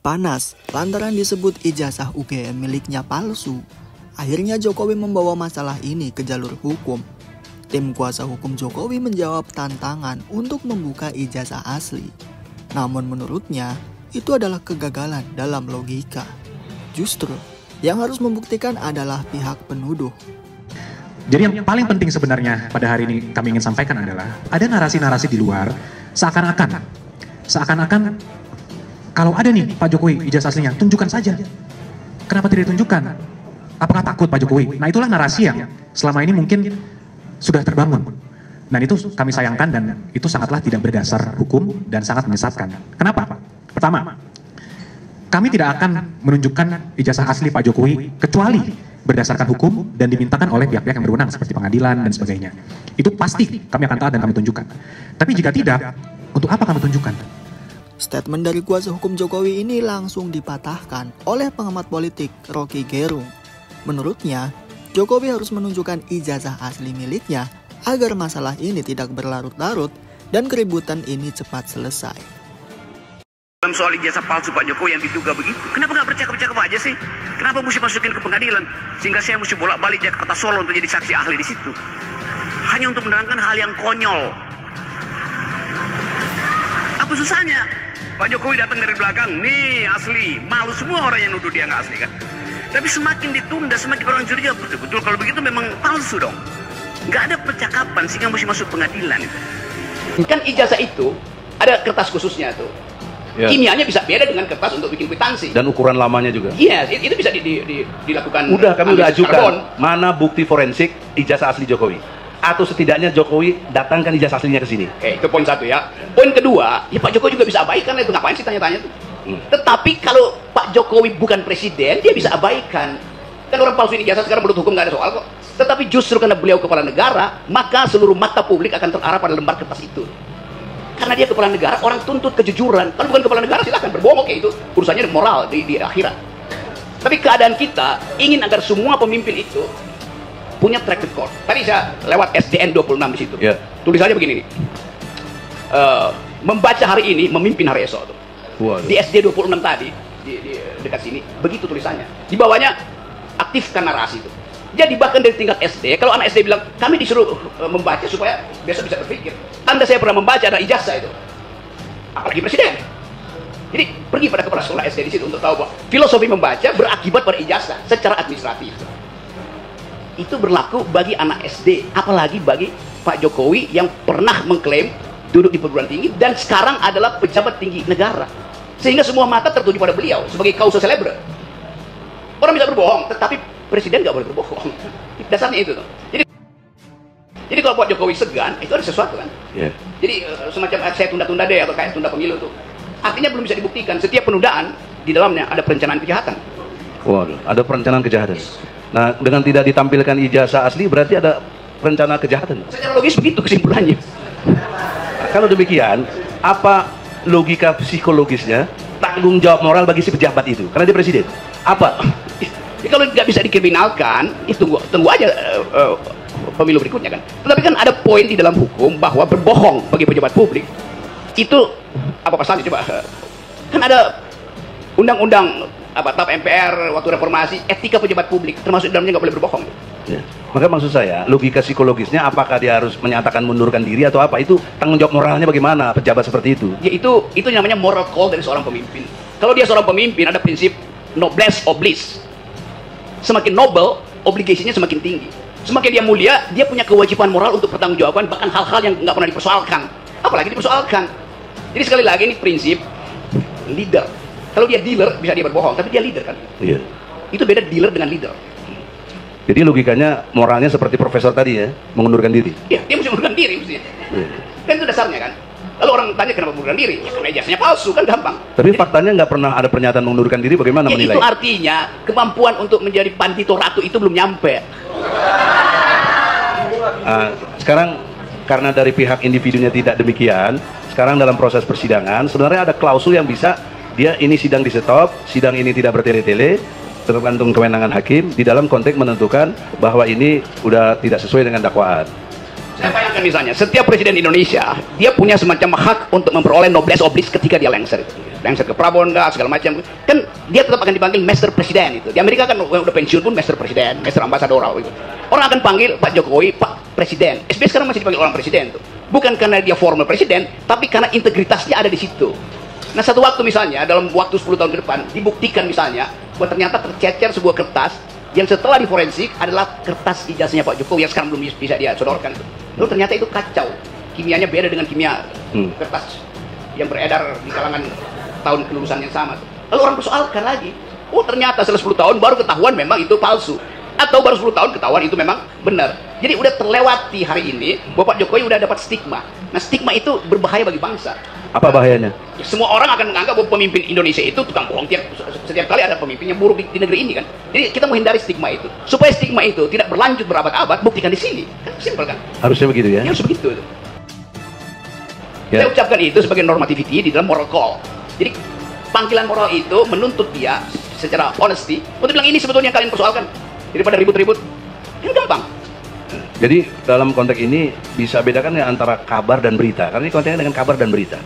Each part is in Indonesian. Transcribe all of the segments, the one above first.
Panas lantaran disebut ijazah UGM miliknya palsu. Akhirnya Jokowi membawa masalah ini ke jalur hukum. Tim kuasa hukum Jokowi menjawab tantangan untuk membuka ijazah asli. Namun menurutnya, itu adalah kegagalan dalam logika. Justru, yang harus membuktikan adalah pihak penuduh. Jadi yang paling penting sebenarnya pada hari ini kami ingin sampaikan adalah ada narasi-narasi di luar seakan-akan kalau ada nih Pak Jokowi ijazah aslinya, tunjukkan saja. Kenapa tidak ditunjukkan? Apakah takut Pak Jokowi? Nah itulah narasi yang selama ini mungkin sudah terbangun. Dan itu kami sayangkan dan itu sangatlah tidak berdasar hukum dan sangat menyesatkan. Kenapa? Pertama, kami tidak akan menunjukkan ijazah asli Pak Jokowi kecuali berdasarkan hukum dan dimintakan oleh pihak-pihak yang berwenang seperti pengadilan dan sebagainya. Itu pasti kami akan taat dan kami tunjukkan. Tapi jika tidak, untuk apa kami tunjukkan? Statement dari kuasa hukum Jokowi ini langsung dipatahkan oleh pengamat politik Rocky Gerung. Menurutnya, Jokowi harus menunjukkan ijazah asli miliknya agar masalah ini tidak berlarut-larut dan keributan ini cepat selesai. Dalam soal ijazah palsu Pak Jokowi yang diduga begitu, kenapa nggak bercakap-cakap aja sih? Kenapa mesti masukin ke pengadilan? Sehingga saya mesti bolak-balik Jakarta Solo untuk jadi saksi ahli di situ. Hanya untuk menerangkan hal yang konyol. Apa susahnya? Pak Jokowi datang dari belakang, nih asli. Malu semua orang yang nuduh dia nggak asli kan? Tapi semakin ditunda, semakin orang curiga. Betul-betul kalau begitu memang palsu dong. Nggak ada percakapan sehingga mesti masuk pengadilan. Kan ijazah itu ada kertas khususnya tuh. Ya. Kimianya bisa beda dengan kertas untuk bikin kwitansi. Dan ukuran lamanya juga. Iya, yes, itu bisa dilakukan. Udah, kami udah ajukan. Mana bukti forensik ijazah asli Jokowi? Atau setidaknya Jokowi datangkan ijazah aslinya ke sini. Oke, itu poin satu ya. Poin kedua, ya Pak Jokowi juga bisa abaikan itu. Ngapain sih tanya-tanya tuh? Tetapi kalau Pak Jokowi bukan presiden, dia bisa abaikan. Kan orang palsuin ijazah sekarang menurut hukum nggak ada soal kok. Tetapi justru karena beliau kepala negara, maka seluruh mata publik akan terarah pada lembar kertas itu. Karena dia kepala negara, orang tuntut kejujuran. Kalau bukan kepala negara silahkan berbohong, oke, itu urusannya moral di akhirat. Tapi keadaan kita ingin agar semua pemimpin itu punya track record. Tadi saya lewat SDN 26 di situ. Yeah. Tulisannya begini nih. Membaca hari ini, memimpin hari esok tuh. Di SD 26 tadi, di dekat sini, begitu tulisannya. Di bawahnya aktifkan narasi itu. Jadi bahkan dari tingkat SD, kalau anak SD bilang, kami disuruh membaca supaya besok bisa berpikir. Anda saya pernah membaca, ada ijazah itu. Apalagi presiden. Jadi pergi pada kepala sekolah SD di situ untuk tahu bahwa filosofi membaca berakibat pada ijazah secara administratif. Itu berlaku bagi anak SD, apalagi bagi Pak Jokowi yang pernah mengklaim duduk di perguruan tinggi dan sekarang adalah pejabat tinggi negara. Sehingga semua mata tertuju pada beliau sebagai causa celebre. Orang bisa berbohong, tetapi presiden nggak boleh berbohong. Dasarnya itu tuh. Jadi kalau Pak Jokowi segan, itu ada sesuatu kan. Yeah. Jadi semacam saya tunda-tunda deh atau kayak tunda pemilu tuh. Artinya belum bisa dibuktikan. Setiap penundaan di dalamnya ada perencanaan kejahatan. Waduh, ada perencanaan kejahatan. Nah, dengan tidak ditampilkan ijazah asli berarti ada rencana kejahatan. Secara logis begitu kesimpulannya. Kalau demikian, apa logika psikologisnya tanggung jawab moral bagi si pejabat itu? Karena dia presiden. Apa? Ya, kalau nggak bisa dikriminalkan, itu tunggu aja pemilu berikutnya kan. Tetapi kan ada poin di dalam hukum bahwa berbohong bagi pejabat publik itu apa pasalnya coba? Kan ada undang-undang TAP MPR waktu reformasi, etika pejabat publik termasuk di dalamnya nggak boleh berbohong. Ya. Maka maksud saya logika psikologisnya apakah dia harus menyatakan mundurkan diri atau apa? Itu tanggung jawab moralnya bagaimana pejabat seperti itu? Ya itu namanya moral call dari seorang pemimpin. Kalau dia seorang pemimpin ada prinsip noblesse oblige. Semakin noble, obligasinya semakin tinggi. Semakin dia mulia, dia punya kewajiban moral untuk pertanggungjawaban bahkan hal-hal yang nggak pernah dipersoalkan. Apalagi dipersoalkan. Jadi sekali lagi ini prinsip leader. Kalau dia dealer, bisa dia berbohong, tapi dia leader kan. Iya. Itu beda dealer dengan leader. Jadi logikanya, moralnya seperti profesor tadi ya, mengundurkan diri. Iya, dia mesti mengundurkan diri mestinya. Iya. Kan itu dasarnya kan. Lalu orang tanya kenapa mengundurkan diri? Ya karena ijazahnya palsu kan gampang. Tapi jadi, faktanya nggak pernah ada pernyataan mengundurkan diri, bagaimana ya menilai? Itu artinya kemampuan untuk menjadi pandito ratu itu belum nyampe. Sekarang karena dari pihak individunya tidak demikian, sekarang dalam proses persidangan sebenarnya ada klausul yang bisa dia ini sidang di stop, sidang ini tidak bertele-tele, tergantung kewenangan hakim di dalam konteks menentukan bahwa ini udah tidak sesuai dengan dakwaan. Saya bayangkan misalnya, setiap presiden Indonesia dia punya semacam hak untuk memperoleh noblesse oblige ketika dia lengser itu. lengser ke Prabowo enggak, segala macam. Kan dia tetap akan dipanggil Master Presiden itu. Di Amerika kan udah pensiun pun Master Presiden, Master Ambassador gitu. Orang akan panggil Pak Jokowi Pak Presiden. SBY sekarang masih dipanggil orang presiden tuh. Bukan karena dia formal presiden, tapi karena integritasnya ada di situ. Nah, satu waktu misalnya dalam waktu 10 tahun ke depan dibuktikan misalnya bahwa ternyata tercecer sebuah kertas yang setelah diforensik adalah kertas ijazahnya Pak Jokowi yang sekarang belum bisa dia sodorkan. Lalu ternyata itu kacau. Kimianya beda dengan kimia kertas yang beredar di kalangan tahun kelulusan yang sama. Lalu orang persoalkan lagi, oh ternyata setelah 10 tahun baru ketahuan memang itu palsu. Atau baru 10 tahun ketahuan itu memang benar. Jadi udah terlewati hari ini, Bapak Jokowi udah dapat stigma. Nah, stigma itu berbahaya bagi bangsa. Apa bahayanya? Ya, semua orang akan menganggap bahwa pemimpin Indonesia itu tukang bohong. Setiap kali ada pemimpin yang buruk di negeri ini kan. Jadi kita menghindari stigma itu. Supaya stigma itu tidak berlanjut berabad-abad, buktikan di sini. Kan simpel kan? Harusnya begitu ya? Ya harus begitu itu. Ya. Saya ucapkan itu sebagai normativity di dalam moral call. Jadi panggilan moral itu menuntut dia secara honesty untuk bilang ini sebetulnya yang kalian persoalkan. Daripada ribut-ribut, ini gampang. Jadi dalam konteks ini bisa bedakan ya antara kabar dan berita. Karena ini konteksnya dengan kabar dan berita.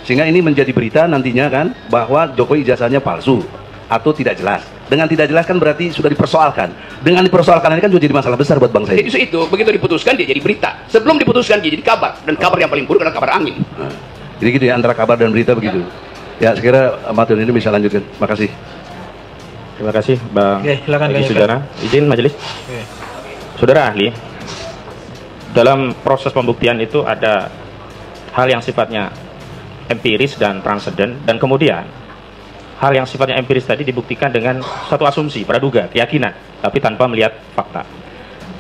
Sehingga ini menjadi berita nantinya kan bahwa Jokowi ijazahnya palsu atau tidak jelas. Dengan tidak jelas kan berarti sudah dipersoalkan. Dengan dipersoalkan ini kan juga jadi masalah besar buat bangsa ini. Jadi itu begitu diputuskan dia jadi berita. Sebelum diputuskan dia jadi kabar, dan kabar yang paling buruk adalah kabar angin. Nah, jadi gitu ya antara kabar dan berita begitu. Ya, sekira Amatur ini bisa lanjutkan. Makasih. Terima kasih Bang. Oke, silakan Saudara. Izin majelis. Oke. Saudara ahli, dalam proses pembuktian itu ada hal yang sifatnya empiris dan transenden, dan kemudian hal yang sifatnya empiris tadi dibuktikan dengan satu asumsi, praduga, keyakinan, tapi tanpa melihat fakta.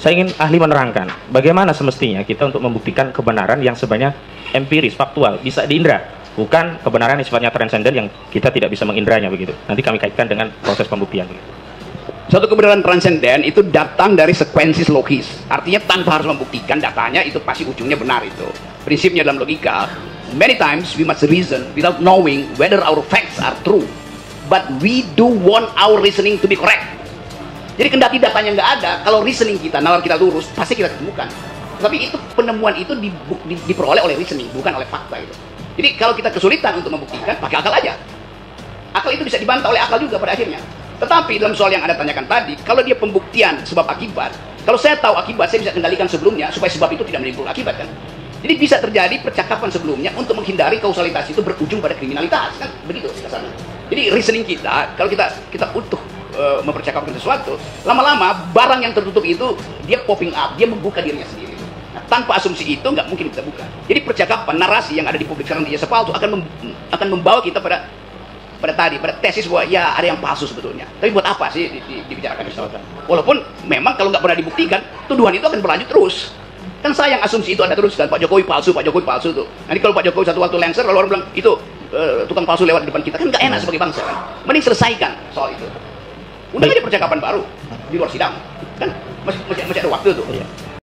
Saya ingin ahli menerangkan bagaimana semestinya kita untuk membuktikan kebenaran yang sebenarnya empiris, faktual, bisa diindra. Bukan kebenaran yang sifatnya transenden yang kita tidak bisa mengindranya begitu. Nanti kami kaitkan dengan proses pembuktian. Suatu kebenaran transenden itu datang dari sekuensi logis. Artinya tanpa harus membuktikan datanya itu pasti ujungnya benar itu. Prinsipnya dalam logika, many times we must reason without knowing whether our facts are true. But we do want our reasoning to be correct. Jadi kendati datanya nggak ada, kalau reasoning kita, nalar kita lurus, pasti kita temukan. Tapi itu penemuan itu diperoleh oleh reasoning, bukan oleh fakta itu. Jadi kalau kita kesulitan untuk membuktikan, pakai akal aja. Akal itu bisa dibantah oleh akal juga pada akhirnya. Tetapi dalam soal yang Anda tanyakan tadi, kalau dia pembuktian sebab akibat, kalau saya tahu akibat, saya bisa kendalikan sebelumnya supaya sebab itu tidak menimbulkan akibat kan. Jadi bisa terjadi percakapan sebelumnya untuk menghindari kausalitas itu berujung pada kriminalitas kan, begitu dasarnya. Jadi reasoning kita, kalau kita utuh mempercakapkan sesuatu, lama-lama barang yang tertutup itu dia popping up, dia membuka dirinya sendiri. Tanpa asumsi itu nggak mungkin kita buka. Jadi percakapan, narasi yang ada di publik sekarang di ijazah palsu akan membawa kita pada tesis bahwa ya ada yang palsu sebetulnya. Tapi buat apa sih dibicarakan di sana? Walaupun memang kalau nggak pernah dibuktikan, tuduhan itu akan berlanjut terus. Kan sayang asumsi itu ada terus kan. Pak Jokowi palsu tuh. Nanti kalau Pak Jokowi satu waktu lengser, kalau orang bilang itu tukang palsu lewat di depan kita, kan nggak enak sebagai bangsa kan. Mending selesaikan soal itu. Udah aja percakapan baru di luar sidang, kan masih ada waktu tuh.